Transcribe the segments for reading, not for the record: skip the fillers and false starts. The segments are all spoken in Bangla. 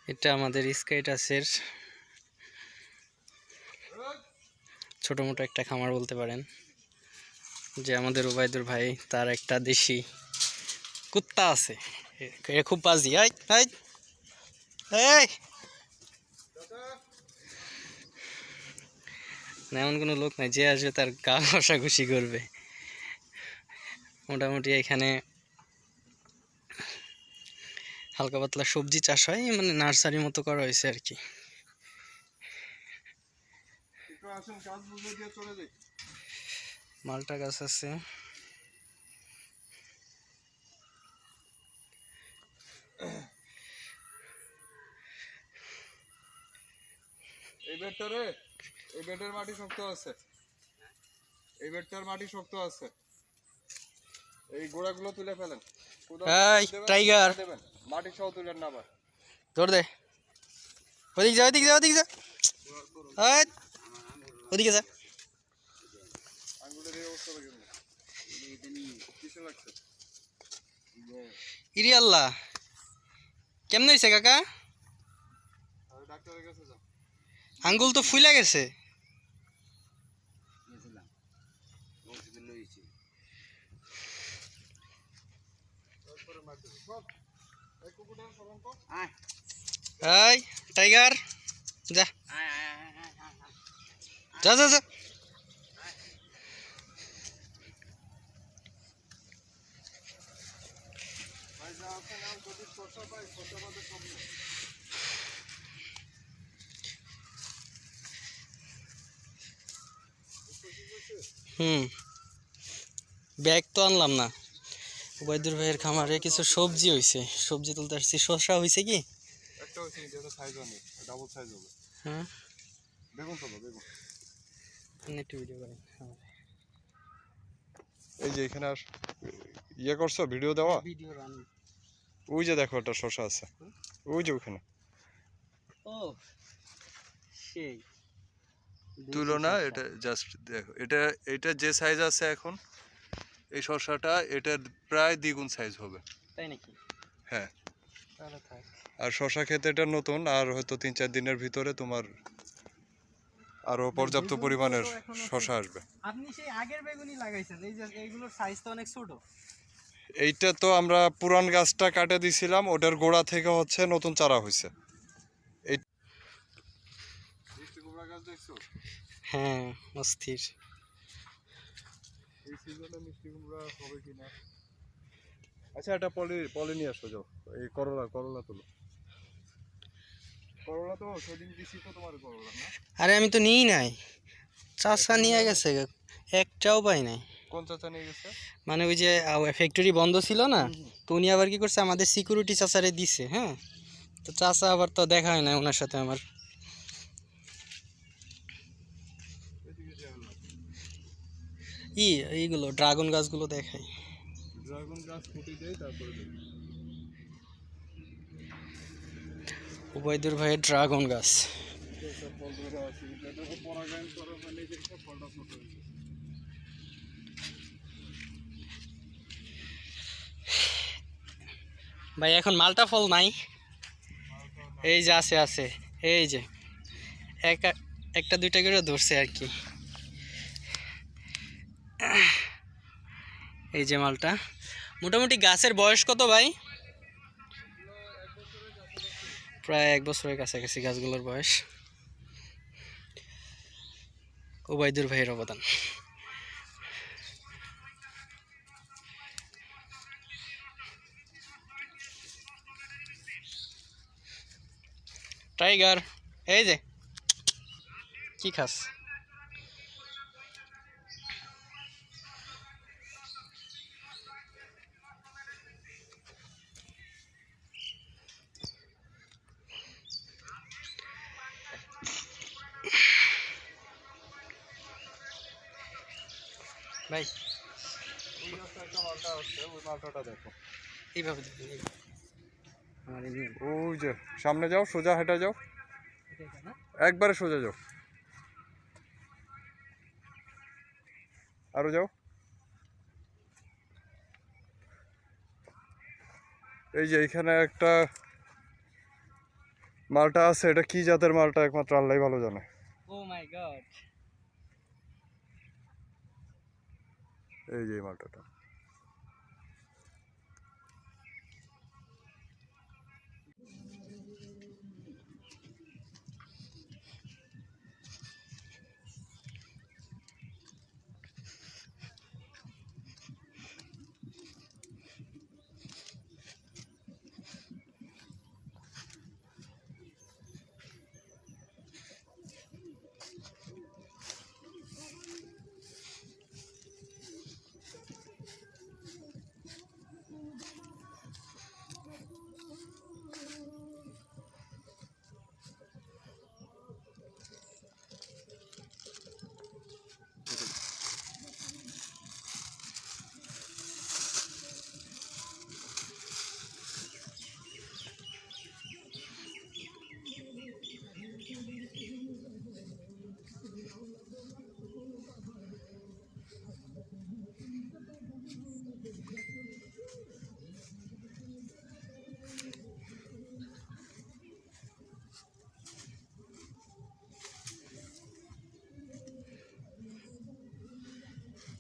এটা আমাদের স্কাইটাসের ছোট মোটো একটা খামার বলতে পারেন, যে আমাদের ওবায়দুর ভাই তার একটা দেশি কুত্তা আছে, এ খুব বাজি। এই এই এই না, এমন কোনো লোক নাই যে আসবে তার গা ঘষাঘষি করবে। মোটামুটি এখানে হালকা পাতলা সবজি চাষ হয়, মানে নার্সারি মতো করা হয়েছে আর কি। মালটা গাছ আছে, এই বেডটার মাটি শক্ত আছে, এই বেডটার মাটি শক্ত আছে, এই গোড়াগুলো তুলে ফেলেন। এই টাইগার মাটি সহ তুলেন না আবার। ধর দে, ওদিকে যা ওদিকে যা ওদিকে যা, এই ওদিকে যা। আঙ্গুলের এই অবস্থা কেমন? কিসে লাগছে? ইরি আল্লাহ, কেমন হয়েছে কাকা? ডাক্তারের কাছে যাও। আঙ্গুল তো ফুলে গেছে। এই টাইগার যা যা যা যা। ব্যাগ তো আনলাম না। ওবায়দুর ভাইয়ের খামারে কিছু সবজি হয়েছে, সবজি তুলতে আসছি। শসা হয়েছে কি? একটা হইছে, এটা সাইজ হবে, ডাবল সাইজ হবে। হ্যাঁ, বেগুন তোলো, বেগুন। একটু ভিডিও করেন। এই যে এখানে ইয়ে করছো ভিডিও দেওয়া, ভিডিও রান। ওই যে দেখো একটা শসা আছে, ওই যে ওখানে। ও সেই তুলো না, এটা জাস্ট দেখো, এটা যে সাইজ আছে এখন, এই শসাটা এটার প্রায় দ্বিগুণ সাইজ হবে। তাই নাকি? হ্যাঁ, তাহলে থাক। আর শসা খেতে এটা নতুন, আর হয়তো 3-4 দিনের ভিতরে তোমার আরো পর্যাপ্ত পরিমাণের শসা আসবে। আপনি সেই আগের বেগুনই লাগাইছেন, এই যে এইগুলোর সাইজ তো অনেক ছোট। এইটা তো আমরা পুরান গাছটা কাটে দিছিলাম, ওটার গোড়া থেকে হচ্ছে নতুন চারা হয়েছে। এই মিষ্টি কুমড়া গাছ দেখছো? হ্যাঁ, অস্থির। এই সিজনে মিষ্টি কুমড়া হবে কিনা। আচ্ছা, এটা পলি নিয়ে আসো, যাও। এই করলা তোলো, করলা তো সেদিন দিছি তো তোমার করলা না। আরে আমি তো নিই নাই, চাচা নিয়ে গেছে, একটাও পাই নাই। কোন চাচা নিয়ে গেছে? মানে ওই যে ফ্যাক্টরি বন্ধ ছিল না, তো উনি আবার কি করছে, আমাদের সিকিউরিটি চাচারে দিছে। হ্যাঁ, তো চাচা আবার তো দেখা হয় না ওনার সাথে আমার। এইগুলো ড্রাগন গাছগুলো দেখাই। ড্রাগন গাছ ফুটে দেয়, তারপরে ওবায়দুর ভাইয়ের ড্রাগন গাছ। ভাই এখন মালটা ফল নাই, এই যে আছে আছে, এই যে একটা দুইটা করে ধরছে আর কি। এই যে মালটা। মোটামুটি গাছের বয়স কত ভাই? প্রায় 1 বছরের কাছাকাছি গাছগুলোর বয়স। ওবায়দুর ভাইয়ের অবদান। টাইগার, এই যে কি খাস? ভাই ওই গাছটা একটা মালটা হচ্ছে, ওই মালটাটা দেখো। এইভাবে দেখুন, এইভাবে। আমার এই নিয়ে ওই যে সামনে যাও, সোজা হেঁটে যাও, এটা না? একবারে সোজা যাও, আরো যাও। এই যে এখানে একটা মালটা আছে, এটা কি জাতের মালটা একমাত্র আল্লাহ ভালো জানে। ও মাই গড। এই যে এই মালটাটা।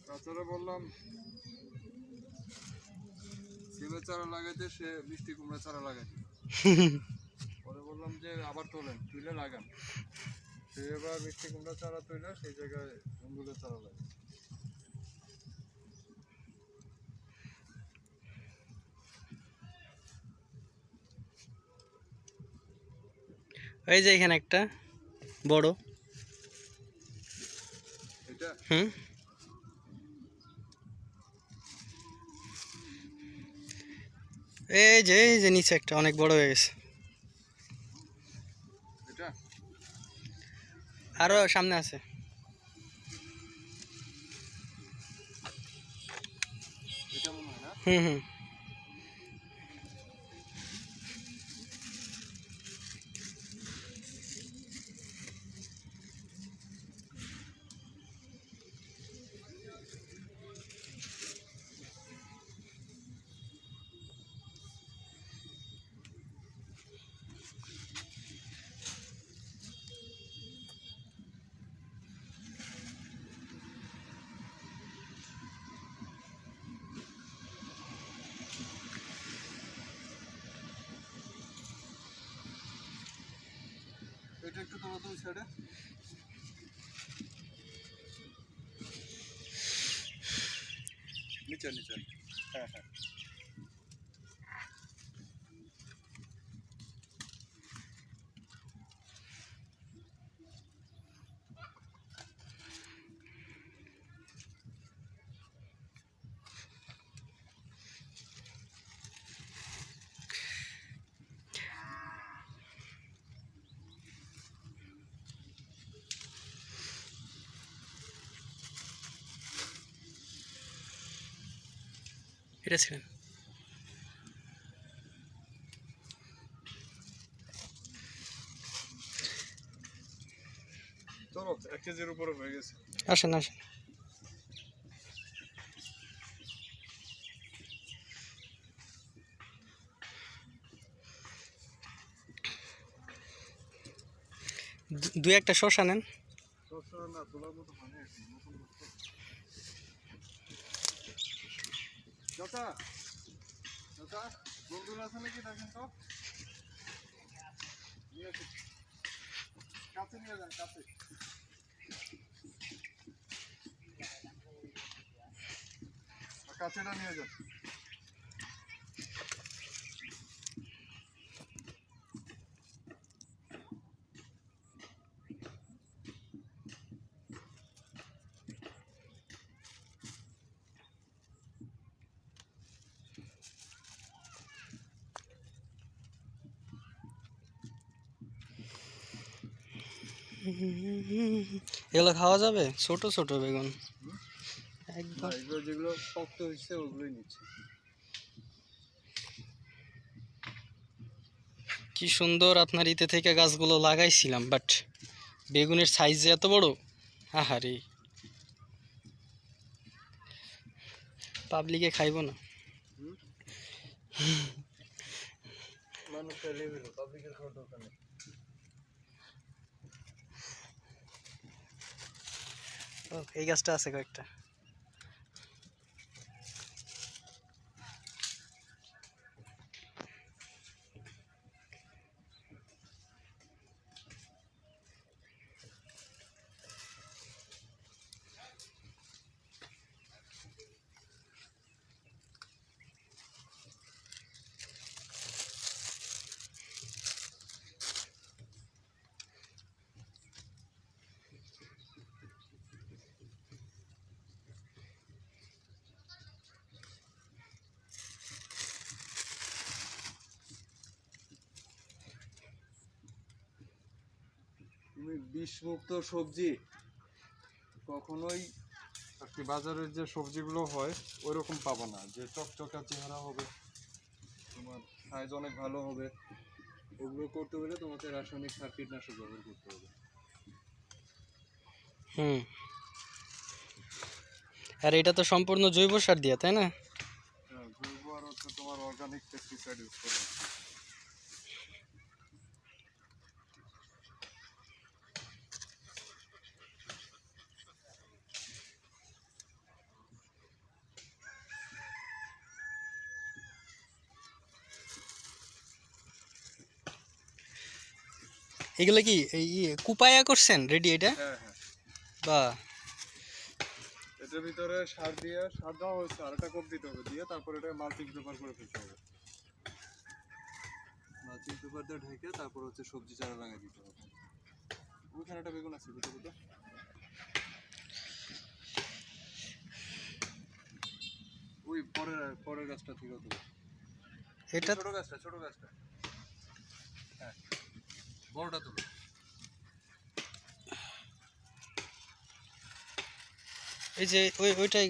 তাছাড়া বললাম সিমের চারা লাগাইতে, সে মিষ্টি কুমড়া চারা লাগাইতে। পরে বললাম যে আবার তোলেন, তুলে লাগান। সে এবার মিষ্টি কুমড়া চারা তুলে সেই জায়গায় অঙ্গুলের চারা লাগে। এই যে এখানে একটা বড়। এটা এই যে নিচে একটা অনেক বড় হয়ে গেছে। এটা আরো সামনে আছে। এটা মনে হয় না। হুম। এটা একটু তোলা তো সাইডে। নিচে নিচে। হ্যাঁ হ্যাঁ। এটা ছিলেন। চলো 1 কেজির উপরে হয়ে গেছে। আসেন আসেন। দুই একটা শসা নেন। শসা না তোলার মতো হয় না এখন, নতুন বস্তু। চাচা চাচা গোলগুলো আছে নাকি দেখেন তো। নিয়ে আসুন। কাছে নিয়ে যান, কাছে। কাছেটা নিয়ে যান। এগুলো খাওয়া যাবে? ছোট ছোট বেগুন একদম। এগুলো যেগুলো শক্ত হয়েছে ওগুলোই নিচ্ছে। কি সুন্দর আপনার ইতে থেকে গাছগুলো লাগাইছিলাম, বাট বেগুনের সাইজ যে এত বড়। আহারে, পাবলিকে খাইব না। মানুষ চাইলেই হলো, পাবলিকের খাওয়ার দরকার নেই। ও এই গাছটা আছে কয়েকটা। তুমি বিষমুক্ত সবজি কখনোই আর কি বাজারের যে সবজিগুলো হয় ওই রকম পাবো না, যে চকচকা চেহারা হবে, তোমার সাইজ অনেক ভালো হবে। ওগুলো করতে হলে তোমাকে রাসায়নিক সার কীটনাশক ব্যবহার করতে হবে। হুম, আর এটা তো সম্পূর্ণ জৈব সার দিয়া, তাই না? হ্যাঁ, জৈব আর হচ্ছে তোমার অর্গানিক পেস্টিসাইড ইউজ করা হচ্ছে। এগুলো কি এই কুপায়া করছেন রেডি এটা? হ্যাঁ হ্যাঁ, বা এটার ভিতরে সার দিয়ে, সার দেওয়া হয়েছে, আর একটা কোপ দিতে হবে, দিয়ে তারপর এটা মাল্চিং পেপার করে ফেলতে হবে। মাল্চিং পেপার দিয়ে ঢেকে তারপর হচ্ছে সবজি চারা লাগিয়ে দিতে হবে। ওইখানে একটা বেগুন আছে, বুঝতে বুঝতে ওই পরের পরের গাছটা থেকে তো এটা ছোট গাছটা, ছোট গাছটা, হ্যাঁ বড়টা তো। এই যে ওইটাই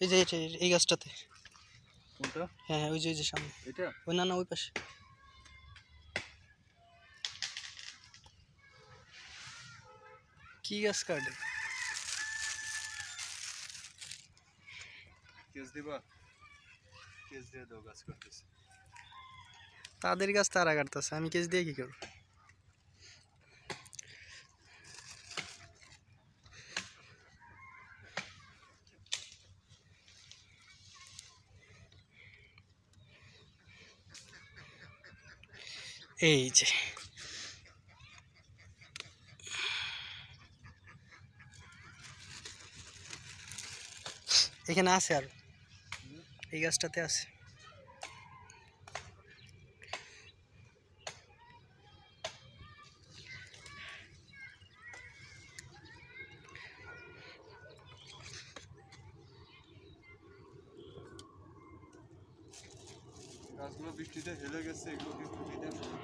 এই যে এই গাছটাতে। কোনটা? হ্যাঁ হ্যাঁ, ওই যে সামনে। এটা ওই না না, ওই পাশে। কি গাছ কাটে? কেস দিবা, কেস দিয়ে দাও, গাছ কাটতেছে। তাদের গাছ তারা কাটতেছে, আমি কেস দিয়ে কি করব? এই যে এখানে আছে, আর এই গাছটাতে আছে। গাছগুলো বৃষ্টিতে হেলে গেছে, এগুলো কিন্তু দিতে হবে।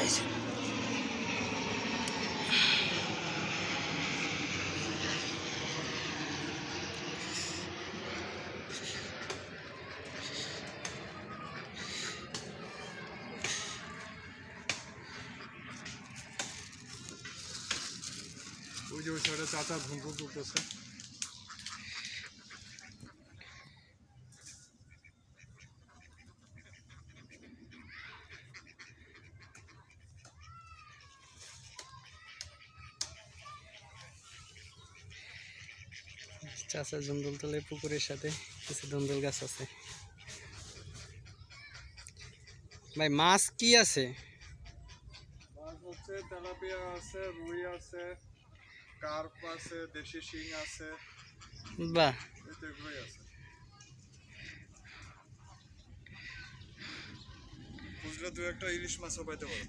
এই যে ওই যে ওই সাইডে চাচা ঝুমঝুম তুলতেছে। চাচা জন্দল তলে পুকুরের সাথে কিছু দন্দল গাছ আছে। ভাই মাছ কি আছে? মাছ হচ্ছে তেলাপিয়া আছে, রুই আছে, কার্প আছে, দেশি শিং আছে, বাহ, এই তো এগুলোই আছে। বুঝলে দু একটা ইলিশ মাছও পাইতে পারো।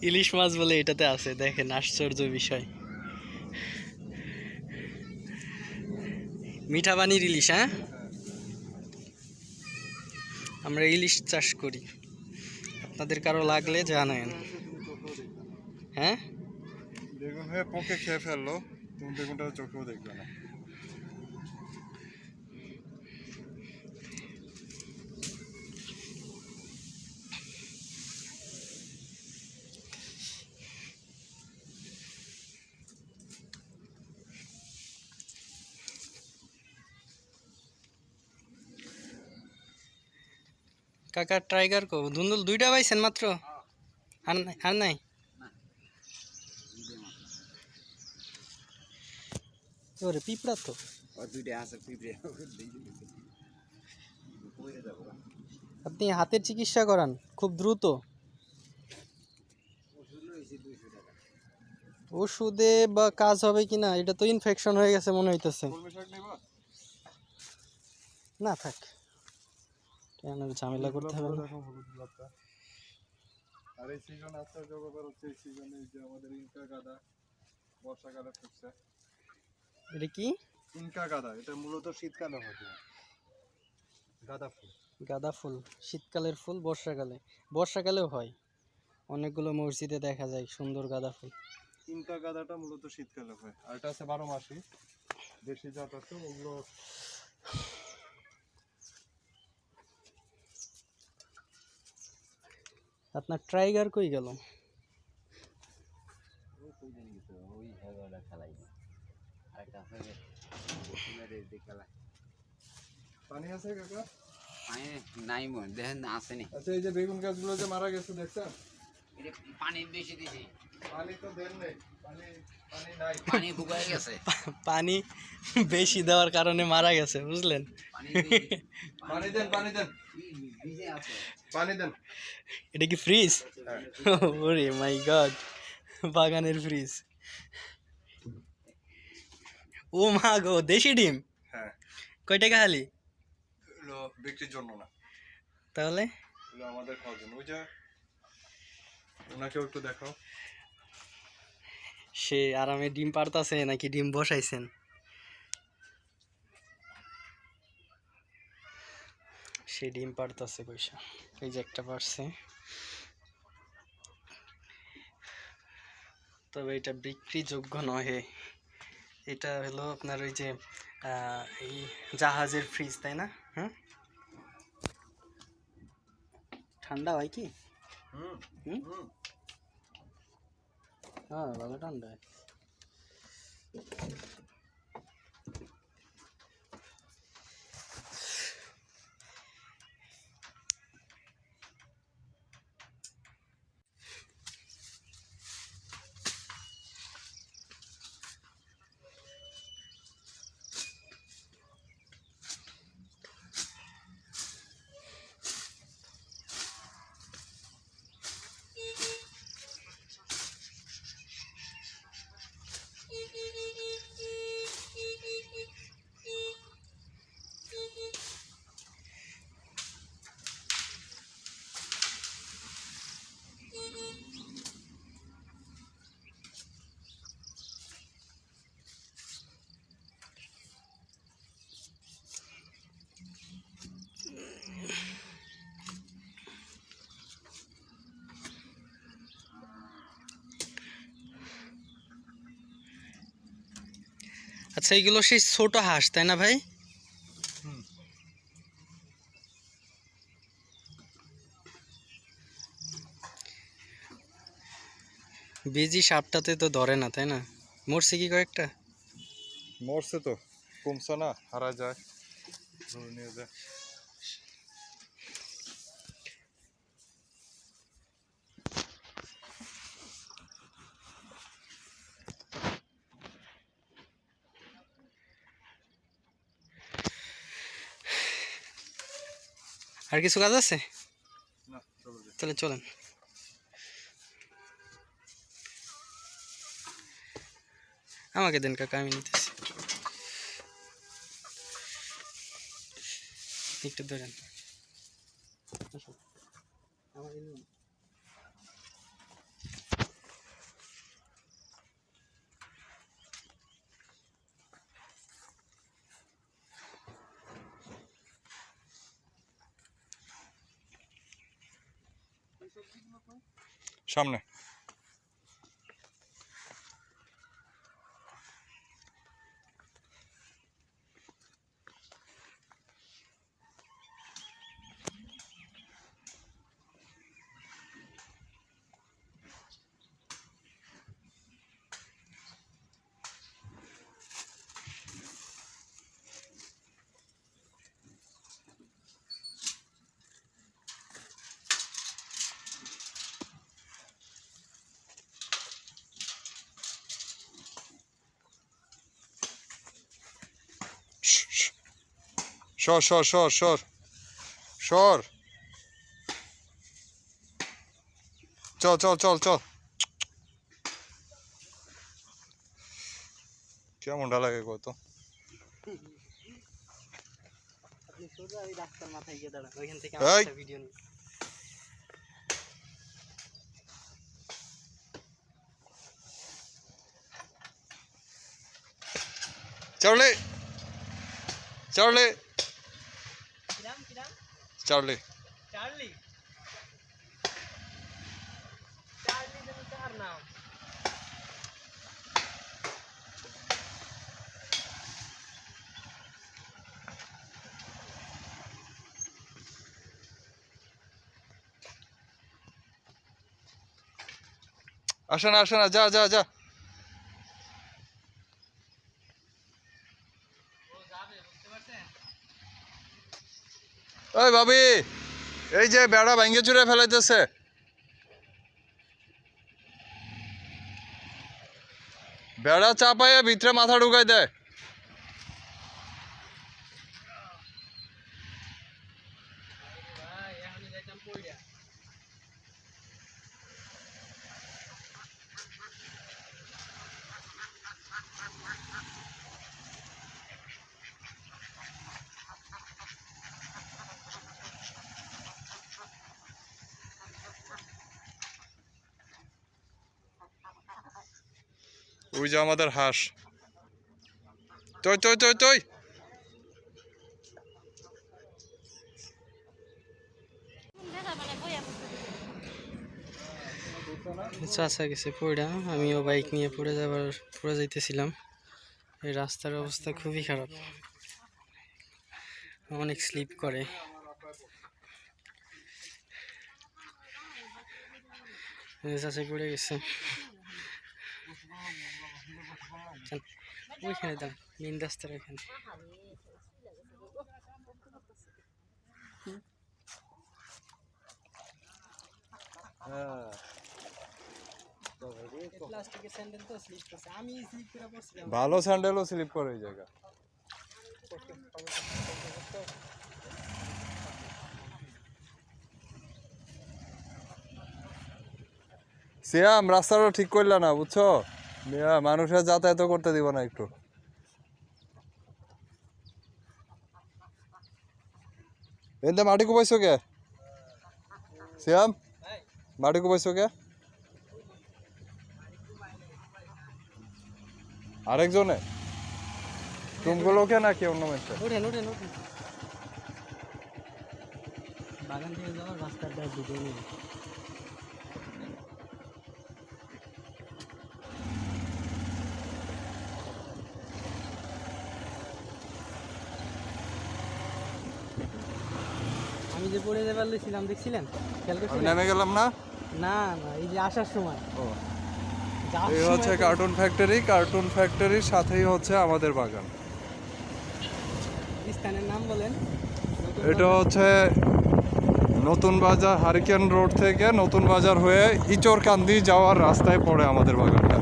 ইলিশ মাছ বলে এটাতে আছে, দেখেন আশ্চর্য বিষয়। মিঠা পানির ইলিশ, হ্যাঁ? হ্যাঁ, আমরা ইলিশ চাষ করি, আপনাদের কারো লাগলে জানেন। তুমি চোখেও দেখবে না। হ্যাঁ, বেগুন হয়ে পোকে খেয়ে ফেললো, তুমি বেগুনটা চোখেও দেখবে না। কাকা টাইগার কো ধুন্দুল দুইটা পাইছেন মাত্র? আর নাই? ওরে পিঁপড়া তো। আপনি হাতের চিকিৎসা করান খুব দ্রুত। ওষুধে বা কাজ হবে কিনা, এটা তো ইনফেকশন হয়ে গেছে মনে হইতেছে। কলমি শাক নিবা? না থাক, কেন ঝামেলা করতে হবে না। দেখো হলুদ গোলাপটা। আর এই সিজন আছে জগবার হচ্ছে এই সিজনে যে আমাদের ইনকা গাঁদা বর্ষাকালে ফুটছে। এটা কি? ইনকা গাঁদা, এটা মূলত শীতকালে হয়। গাঁদা ফুল। গাঁদা ফুল শীতকালের ফুল, বর্ষাকালে, বর্ষাকালেও হয়। অনেকগুলো মসজিদে দেখা যায় সুন্দর গাঁদা ফুল। ইনকা গাঁদাটা মূলত শীতকালে হয়, আর এটা আছে 12 মাসি দেশি জাত আছে ওগুলো। আপনার টাইগার কই গেল? পানি আছে কাকা? নাই মন দেখেন আসেনি। আচ্ছা এই যে বেগুন গাছগুলো যে মারা গেছে দেখছেন? পানি বেশি দিছি, পানি তো দেন নেই, পানি পানি নাই, পানি শুকায় গেছে। পানি বেশি দেওয়ার কারণে মারা গেছে, বুঝলেন? পানি বেশি, পানি দেন, পানি দেন, ভিজে আছে। পানি দেন। এটা কি ফ্রিজ? হ্যাঁ। ওরে মাই গড, বাগানের ফ্রিজ। ও মা গো, দেশি ডিম হ্যাঁ, কয় টাকা হালি? এগুলো বিক্রির জন্য না, তাহলে এগুলো আমাদের খাওয়ার জন্য। ওই যে ওনাকেও একটু দেখাও। সে আরামে ডিম পারতাছে নাকি ডিম বসাইছেন? সে ডিম পারতাছে পয়সা, এই যে একটা পারছে। তবে এটা বিক্রিযোগ্য নহে। এটা হলো আপনার ওই যে এই জাহাজের ফ্রিজ, তাই না? হ্যাঁ, ঠান্ডা হয় কি? হুম হুম, হুম। হ্যাঁ ভালো ঠান্ডা হয়। আচ্ছা, এগুলো সেই ছোট হাঁস, তাই না ভাই? হুম। বেজি সাপটাতে তো ধরে না, তাই না? মরছে কি কয়েকটা? মরছে তো, কমছে না, হারা যায়, ধরে নিয়ে যায়। আর কিছু কাজ আছে? না, চলো যাই। তাহলে চলেন। আমাকে দেন কাকা, আমি নিতেছি। একটু ধরেন। আসো। আমাকে নিন। সামনে। সর সর সর সর সর চল চল চল চল কেমনটা লাগে কত আপনি সোজা ওই রাস্তার মাথায় গিয়ে দাঁড়ান, ওইখান থেকে এই। আমার একটা ভিডিও নিন। চার্লি চার্লি কিরাম কিরাম চার্লি চার্লি চার্লি যেন তার নাম। আসে না যা যা যা ও যাবে, বুঝতে পারছেন? ওই ভাবি এই যে বেড়া ভাঙ্গে চুরে ফেলাইতেছে বেড়া চাপাইয়া ভিতরে মাথা ঢুকাই দেয় ভাই এখনই যাইতাম পইড়া। ওই যে আমাদের হাঁস তুই তুই তুই তুই চাচা গেছে পড়া, আমিও বাইক নিয়ে পড়ে যাইতেছিলাম। এই রাস্তার অবস্থা খুবই খারাপ, অনেক স্লিপ করে। চাচা পড়ে গেছে, ওইখানে দাঁড়ান, মেন রাস্তার ওইখানে। প্লাস্টিকের স্যান্ডেল তো স্লিপ করছে, আমি স্লিপ করে পড়ছিলাম। ভালো স্যান্ডেলও স্লিপ করে এই জায়গা সিয়াম রাস্তাটা ঠিক করলে না বুঝছো মিয়া, মানুষের যাতায়াত করতে দিব না একটু এতে মাটি কুপাইছো কে সিয়াম মাটি কুপাইছো কে আরেকজনে তুমগুলোকে নাকি অন্য মেয়েছে উঠেন উঠেন উঠেন, বাগান থেকে যাওয়ার রাস্তাটা ভিডিও নিন। আমি যে পড়ে যাবার ছিলাম দেখছিলেন, খেয়াল আমি করছিলেন? নেমে গেলাম না না না, এই যে আসার সময়, ও যাওয়ার এই সময় হচ্ছে তো- কার্টুন ফ্যাক্টরির সাথেই হচ্ছে আমাদের বাগান স্থানের নাম বলেন। এটা হচ্ছে নতুন বাজার হারিকেন রোড থেকে নতুন বাজার হয়ে ইচরকান্দি যাওয়ার রাস্তায় পড়ে আমাদের বাগানটা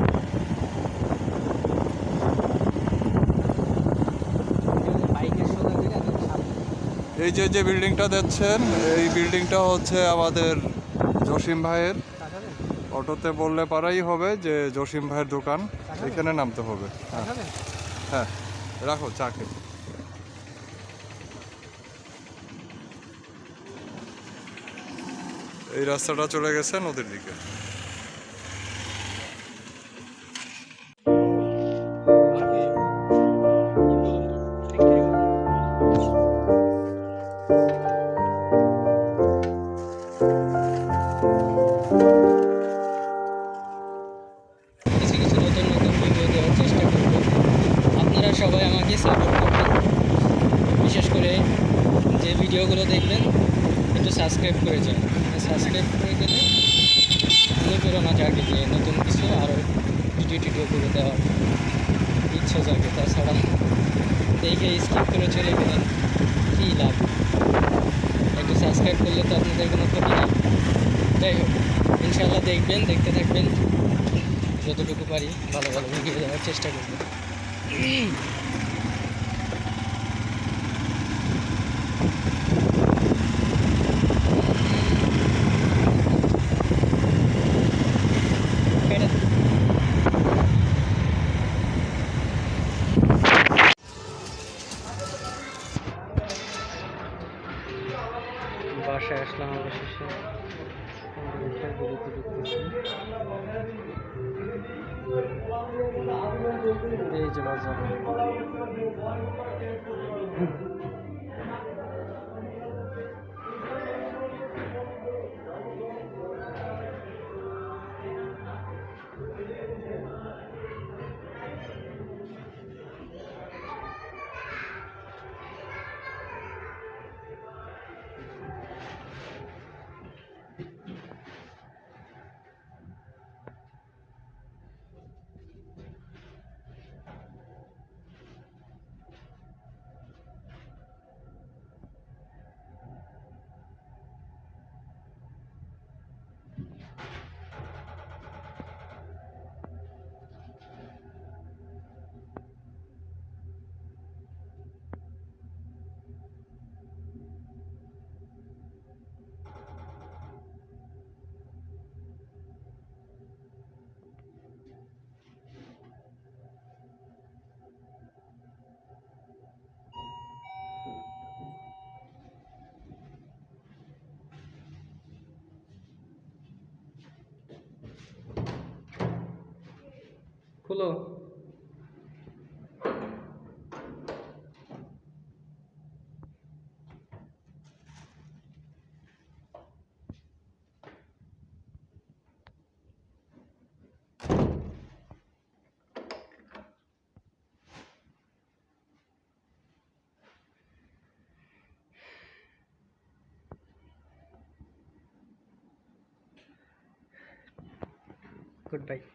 বাইকের সোজা করে একদম সামনে। এই যে বিল্ডিংটা দেখছেন এই বিল্ডিংটা হচ্ছে আমাদের জসিম ভাইয়ের তাকাবেন অটোতে বললে পারাই হবে যে জসিম ভাইয়ের দোকান এখানে নামতে হবে হ্যাঁ তাকাবেন। হ্যাঁ রাখো চাকে এই রাস্তাটা চলে গেছে নদীর দিকে কিছু কিছু নতুন নতুন ভিডিও দেওয়ার চেষ্টা করব, আপনারা সবাই আমাকে সাপোর্ট করবেন। বিশেষ করে যে ভিডিওগুলো দেখবেন একটু সাবস্ক্রাইব করে যান, সাবস্ক্রাইব করে গেলে অনুপ্রেরণা জাগে যে নতুন কিছু আরও ভিডিও করে দেওয়ার ইচ্ছা জাগে। তাছাড়া দেখে স্কিপ করে চলে গেলেন কী লাভ, একটু সাবস্ক্রাইব করলে তো আপনাদের কোনো ক্ষতি নেই। যাই হোক, ইনশাআল্লাহ দেখবেন, দেখতে থাকবেন, যতটুকু পারি ভালো ভালো ভিডিও দেওয়ার চেষ্টা করব। বাসায় আসলাম অবশেষে। এই যে বাজার। খুলো। Good bye.